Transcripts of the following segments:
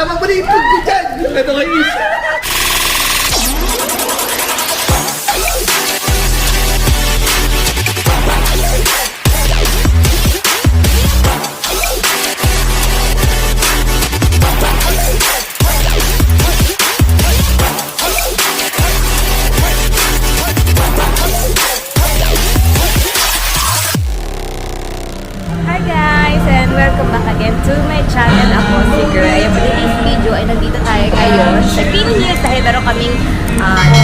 mabaliit ko dyan! Ito kayo isa! Welcome back again to my channel. Ako si Girl. Ayan, for today's video ay nandito tayo ngayon sa Green Hills dahil meron kaming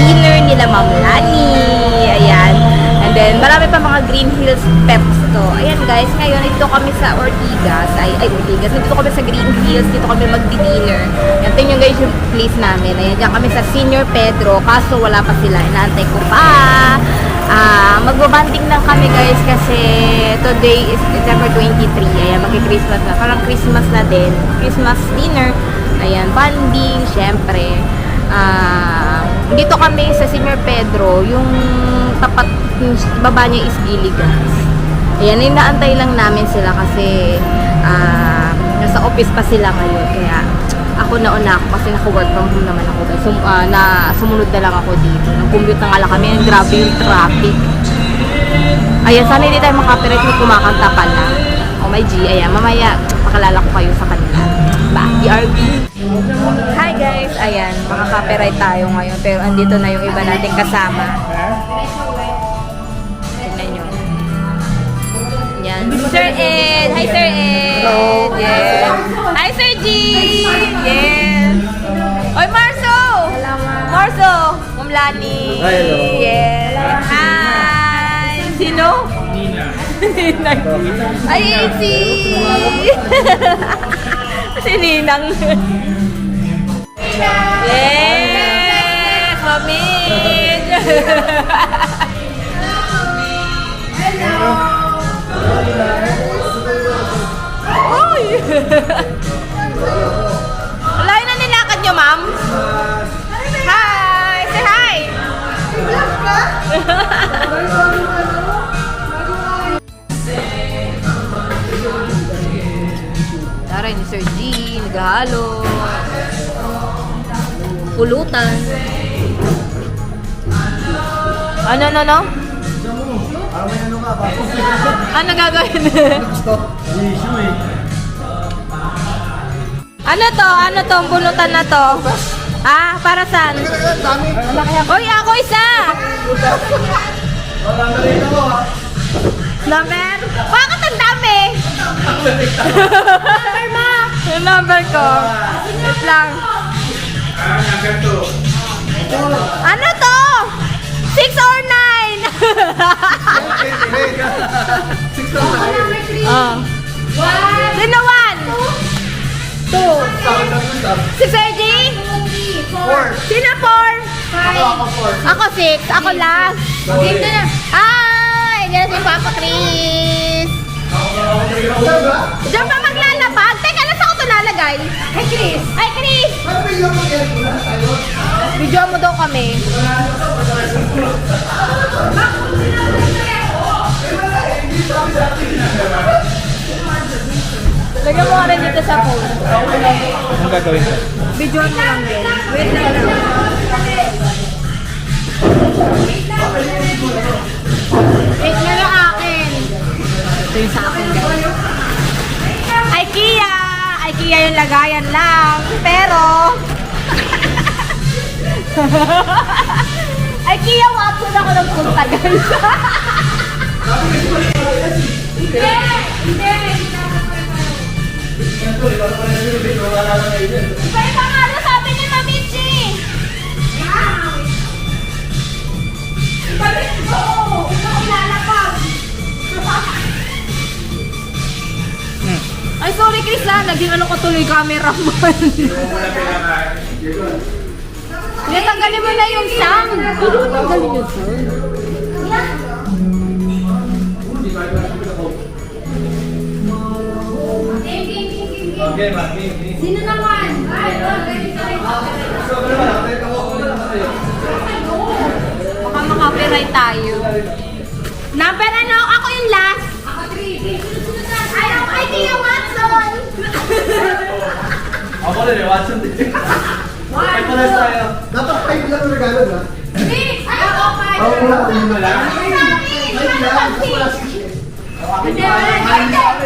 dinner nila Ma'am Lani. Ayan. And then, marami pa mga Green Hills peps to. Ayan guys, ngayon dito kami sa Ortigas. Ortigas. Dito kami sa Green Hills. Dito kami magdi-dinner. Ayan, tingnan guys yung place namin. Ayan, dyan kami sa Senior Pedro. Kaso wala pa sila. Inaantay ko pa. Magbabanding lang kami guys kasi today is December 23. Ayan, magki-Christmas na. Parang Christmas na din. Christmas dinner. Ayan, banding, syempre. Dito kami sa Senior Pedro. Yung tapat, yung baba niya is Giligas. Ayan, inaantay lang namin sila kasi nasa office pa sila ngayon. Kaya ako nauna ako kasi naka-work from home naman ako guys. Sumunod na lang ako dito. Nag-commute na nga lang kami. Grabe yung traffic. Ayan, sana hindi tayo makapirate kung kumakanta pala. Oh my G, ayan, mamaya pakalala ko kayo sa kanila. BRB. Hi guys, ayan, makaka-copyright tayo ngayon. Pero andito na yung iba nating kasama. Tignan nyo. Yan. Sir Ed! Hi Sir Ed! Hello! Yes! Hi Sir G! Yes! Oy Marso! Marso! Ma'am Lani! Hello! Yes! Hi! Sino? Nina! Ay, si! Si Ninang! Yes! Mamid! Hello! Uy! Layo na nilakad nyo, ma'am? Hi! Say hi! Taray ni Sir G, naghahalo. Pulutan. Ano? Ano gagawin? Ano to? Ang pulutan na to? Ah, para saan? Uy, ako isa! Number? Bakit ang dami? Number mo! Yung number ko. Wait lang. Ano to? 6 or 9? 6 or 9? Oh. Sino 1? 2. Si Sir G? 4. Sino 4? Ako 6. Ako last. Dito na. Ay! Diyan si Papa Chris. Diyan pa maglalapag? Teka, nasa ako ito lalagay? Hi Chris. Hi Chris. Video mo daw kami. Lagyan mo ka rin dito sa phone. Anong gagawin ko? Video mo lang din. Wait lang. Wait na yung akin. Ito yung sa akin guys. IKEA yung lagayan lang. Pero IKEA watson ako ng punta guys. Hindi. Iba nga ano sabi ni Mamichi. Ibalik ko. Ikaw ilalapag. Ay sorry Chris naging ano ko tuloy cameraman. Tanggalin mo na yung sound. Hindi mo tanggalin yung sound. Sino naman? Baka makapiright tayo. Number ano? Ako yung last. Ako 3. Ay, Tia Watson! Ako rin, Watson. yun, ha? Hindi! Ako pa! Oo, yun na lang. Hindi,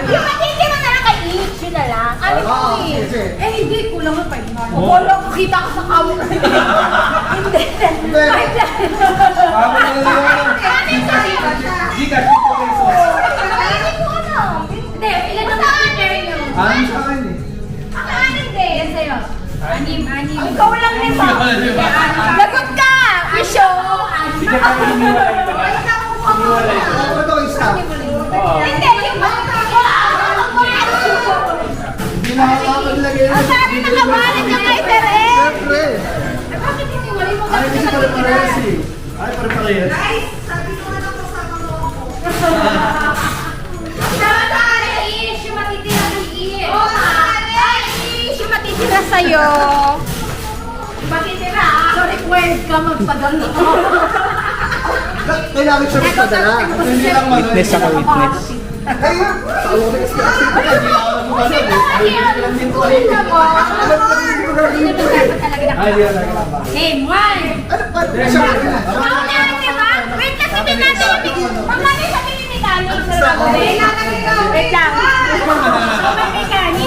yung matitira na lang kay Itch, yun na lang. Ano ko eh? Eh, hindi, kulang mo 5 na. Wala ko, kita ko sa kamo. Hindi. Ako na lang. Gigas, dito pesos. Hindi ko alam. Hindi, ilan na prepare nyo? Ano sa akin eh? Ang anim din. Yan sa'yo. Anim. Ikaw lang din ba? Lagot ka! Isyo! Hindi ka kayo hiniwalay ito ba? Hiniwalay ito. Ano to isa? Hindi, yung Hindi nakakapaglagay yun. ang sabi nakabalit ka kay Tere! Siyempre. Bakit hindi wala mo Ay, kasi pare-parehas eh. Ay, pare-parehas. Matitira sa'yo. Matitira. So, required ka magpadala. Kailangan siya magpadala. Hindi lang Witness ako, witness. Ay, sa ulit kasi. Hindi ako nagmumano eh. Alam mo. Ay, di lang ba? Game 1. Ano pa? Siya ba? Diba? Wait lang, sabihin natin. Mamani sabihin ni Dani. Wait lang.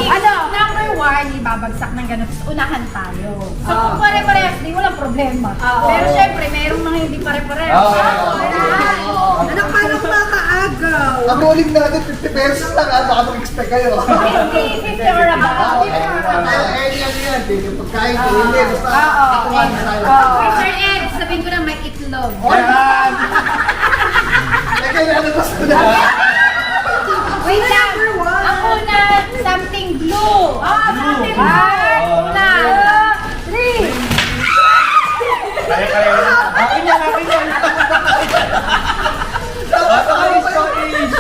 Ano? Number 1, ibabagsak ng ganun. Tapos unahan tayo. So kung pare-parehas, di walang problema. Pero syempre, mayroong mga hindi pare-parehas. Ano pa nang makaagaw? Ang rolling natin 50 pesos lang. Baka mag-expect kayo. Hindi, 50 or above. Ay, yan. Yung pagkain, hindi. Basta kakuha na tayo. Sir Ed, sabihin ko na may itlog. Ayan! Ay, kailangan ba sila? Wait lang. Ang una, something blue. Something blue. Una. 3. Kaya. Akin yan.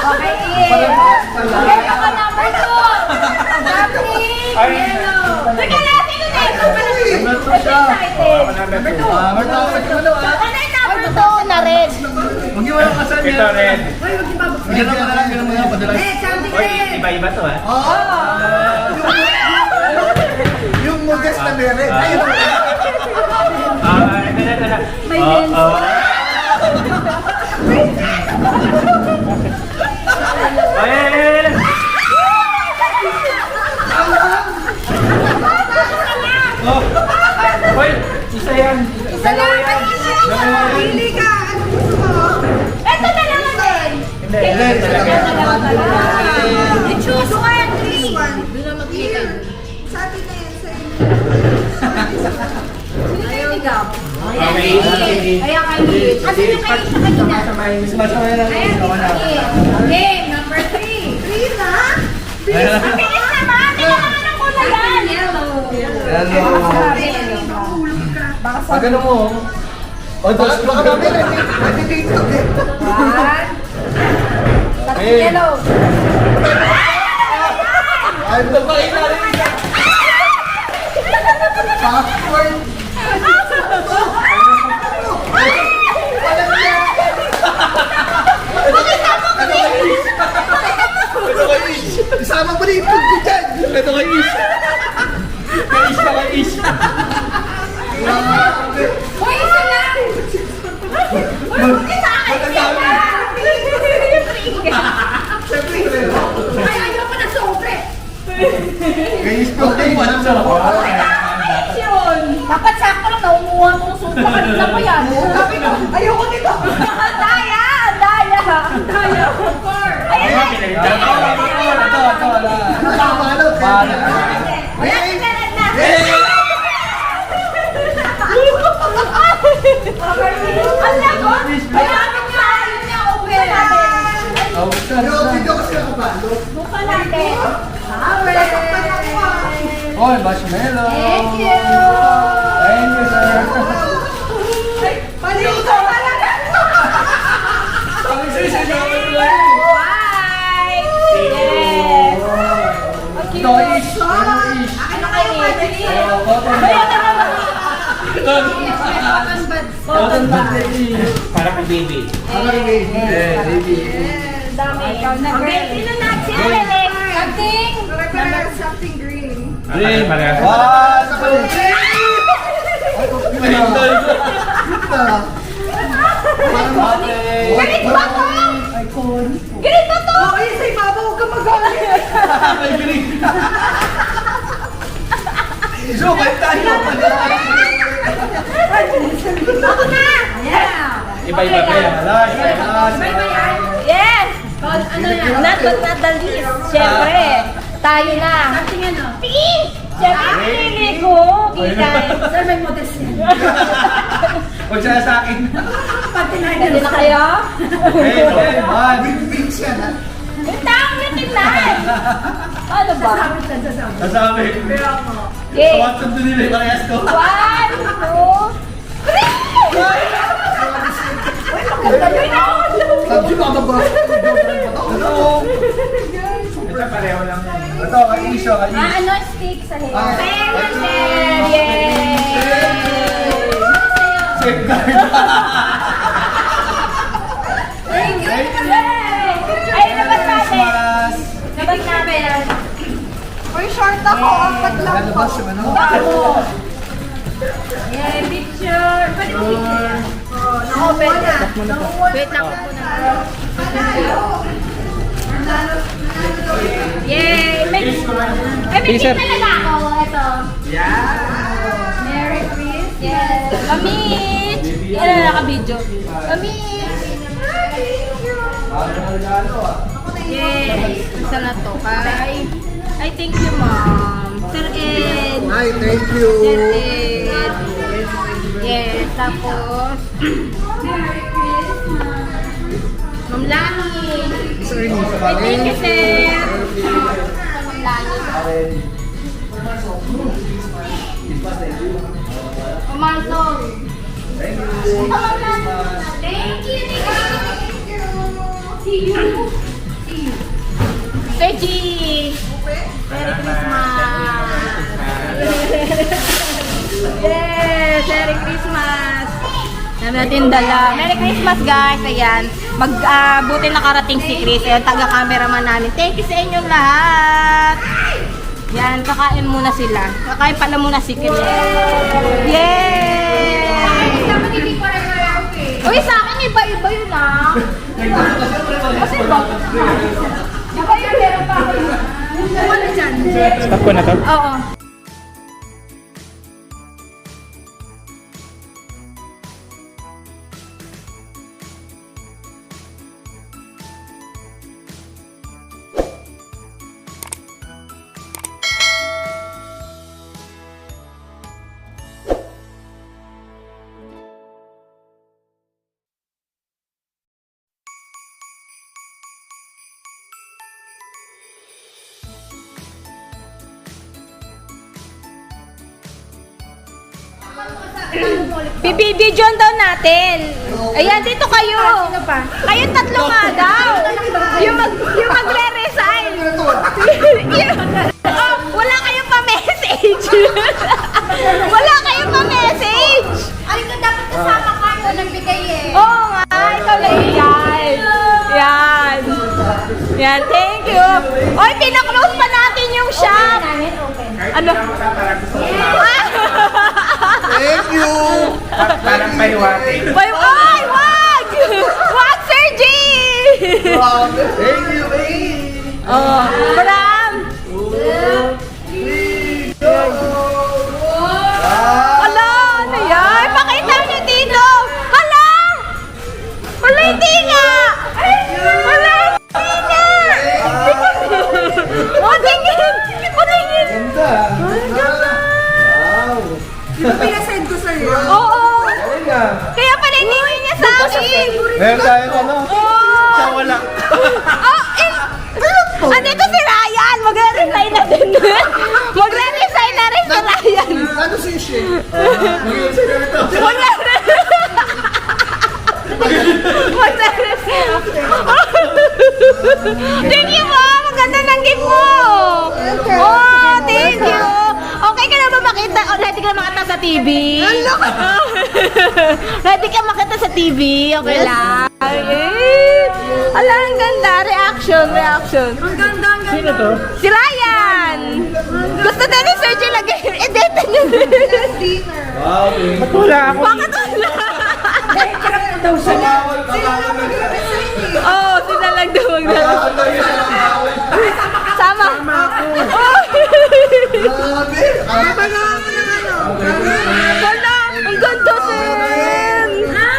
Okay, okay, ako number 2. Something yellow. Teka natin yun eh. Number 2 siya. Number 2. Matawag ka na ah. Ano yung number 2 na red? Huwag yung walang kasal Ito rin. Bigyan mo na lang, bigyan mo na lang. Padala. Oy, iba-iba to ha. Oo! Yung modest na meron. Ayun. Ito na. May lens. Ay. Hoy, isa yan. Isa lang. Pili ka! Ano gusto mo? Ito na lang din. Hindi talaga. You choose one, This 3. one. Doon na magkita. Sabi na yan sa inyo. Ayaw ikaw. Okay. Kaya kayo. Kasi yung kayo sa kanina. Sumasabay lang. Ayan, game number 3. Three na? Mabilis naman. Tingnan naman ang kulay yan. Yellow. Pag ano mo, Baka namin, hindi dito. One. Tapos yellow. Ay, napakita rin niya. Passport. Isama mo na yung tugtog dyan. ito kay Ish. Kay Ish na kay Ish. Uy, isa lang. Uy, isa akin. Siyempre, Ay, ayoko na sobre. kayis ko. Dapat sakto lang naumuha mo ng supa. Kanina mo yan. Sabi ko, ayoko nito. Ang daya! Ang daya! Ang daya! Ayan! Wala ka na na! Alam mo, maraming kain niya uwi natin. Video kasi nakabalo. Buka natin. Oy, marshmallow. Thank you! Thank you, sir. Palito talaga! Kami sa isa Bye! Yes! Ito, Ish. Ish. Akin na kayo, Madrid! Cotton Cotton bud. Ish. Para kay baby. Baby. Dami. Okay, sino na? Sino Lelek? Something? Something green. Green. One, two, three. Galit ba to? Galit ba to? Oh, isa ibabaw, huwag ka magalit. May green. So, kahit tayo. Ako na! Iba-iba kaya. Yes! Not but not the least. Siyempre, tayo na. Tingin! Siyempre, pinili ko. Kikan. Sir, may modest yan. Huwag siya sa akin. Pwede na kayo? Okay, man. Wings yan, ha? Yung taong yung tignan. Ano ba? Sasabi. Okay. Tawag sa nila yung parehas ko. 1, 2, 3! Sabi ko, bababa. Ano? Ito pareho lang. Ito, kay-isyo, kay-isyo. Ano stick sa hair? Yay! Safeguard. Ay, labas natin! Christmas. Labas natin! Uy, short ako. Apat lang po. Lalabas yung ano. Yay, picture! Pwede mo picture? Naka-open na. Wait lang po muna. Yay! May picture talaga ako. Ito. Merry Christmas! Yes! Kamit! Yan na naka-video. Kamit! Yay! Isa na to. Ay, thank you, Mom. Sir Ed. Hi, thank you. Sir Ed. Yes, tapos. Merry Christmas. Ma'am Lani. Sir, hindi sa Ay, thank you, sir. Karen. Ma'am Lani. Umarson. Thank you. Thank you, thank you. See you. See you. Reggie. Merry Christmas. Yes, Merry Christmas. Dami natin dala. Merry Christmas, guys. Ayan. Buti nakarating si Chris. Ayan, taga-cameraman namin. Thank you sa inyong lahat. Yan, kakain muna sila. Kakain pala muna si Chris. Yay! Uy, sa akin iba-iba yun ah. Kasi ba? Iba yun, meron pa ako yun. Ano dyan? Stop ko na to. Oo. Bibidyon daw natin. Ayan, dito kayo. Sino pa? Kayo tatlo nga daw. Yung magre-resign. Oh, wala kayong pa-message. Wala kayong pa-message. Ay, ka dapat kasama ka. Ito nagbigay eh. Oo nga, ikaw lang yan. Yan. Yan, thank you. Oy, pinaklose pa natin yung shop. Ano? Thank you. Parang pahiwati. Ay, wag! Wag, Sir G! Thank you, babe. Oh, Bram! Hala, ano yan? Pakita niyo dito! Hala! Hala, hindi nga! Hala, hindi nga! O, tingin! O, tingin! Ganda. Wow. Di ba pinasend ko sa'yo? Oo! Ayun nga. Kaya pala hindi niya sa akin! Meron tayong ano? Oh! Wala. Oh, andito si Ryan! Magre-resign na din. Magre-resign na rin si Ryan. Ano si Shay? Thank you, Mom! Maganda ng gift mo! Oh, thank you! Okay ka na ba makita? Oh, ready ka na makita sa TV? Ready ka makita sa TV? Okay lang? Okay. Ala, ang ganda. Reaction. Ang ganda, ang ganda. Sino to? Si Ryan! Gusto na ni Sergio lagay. Edit Dinner. Wow, okay. Wala ako. Bakit wala? Daw siya. Oo, sila lang daw Sama. Wala, ang ganda din.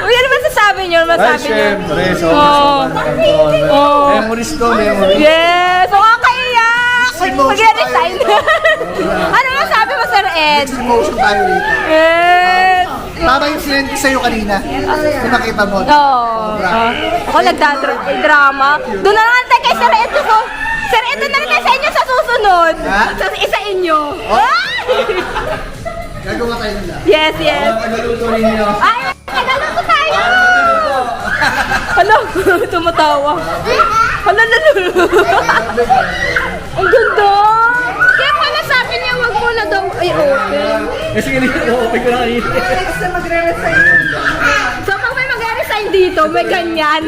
Uy, ano masasabi niyo? Ano Ay, masasabi niyo? syempre. Oo. Oo. Memories to, memories. Yes! Oo, kaiyak! Mag-resign. Ano masabi mo, Sir Ed? Emotion tayo dito. Yes! Tama yung friend ko sa'yo kanina. Kung nakita mo. Oo. Ako nagdadrama. Doon na lang tayo kay Sir Ed ko. Sir Ed, doon na lang tayo sa inyo sa susunod. Ha? Sa isa inyo. Gagawa tayo nila. Yes, yes. Nagaluto ninyo. Ay, nagaluto tayo! Hala, tumatawa. Hala, lalo. Ang ganda. Kaya pala sabi niya, wag mo na daw. Ay, open. Kasi open ko na kanina. Next na magre-resign. So, pag may mag-resign dito, may ganyan.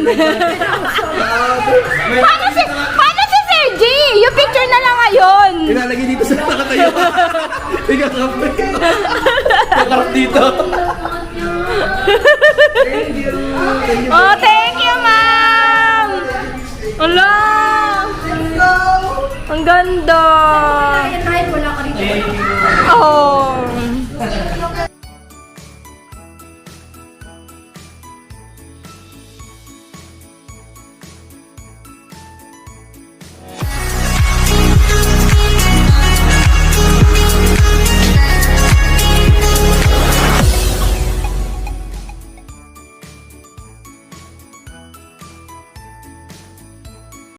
Paano si Sir G? Yung picture na lang ngayon. Ilalagay dito sa nakatayo. Ikaw kape. Kakarap dito. Oh, thank you, ma'am. Hala. Ang ganda. Try, wala ka rin. Oh.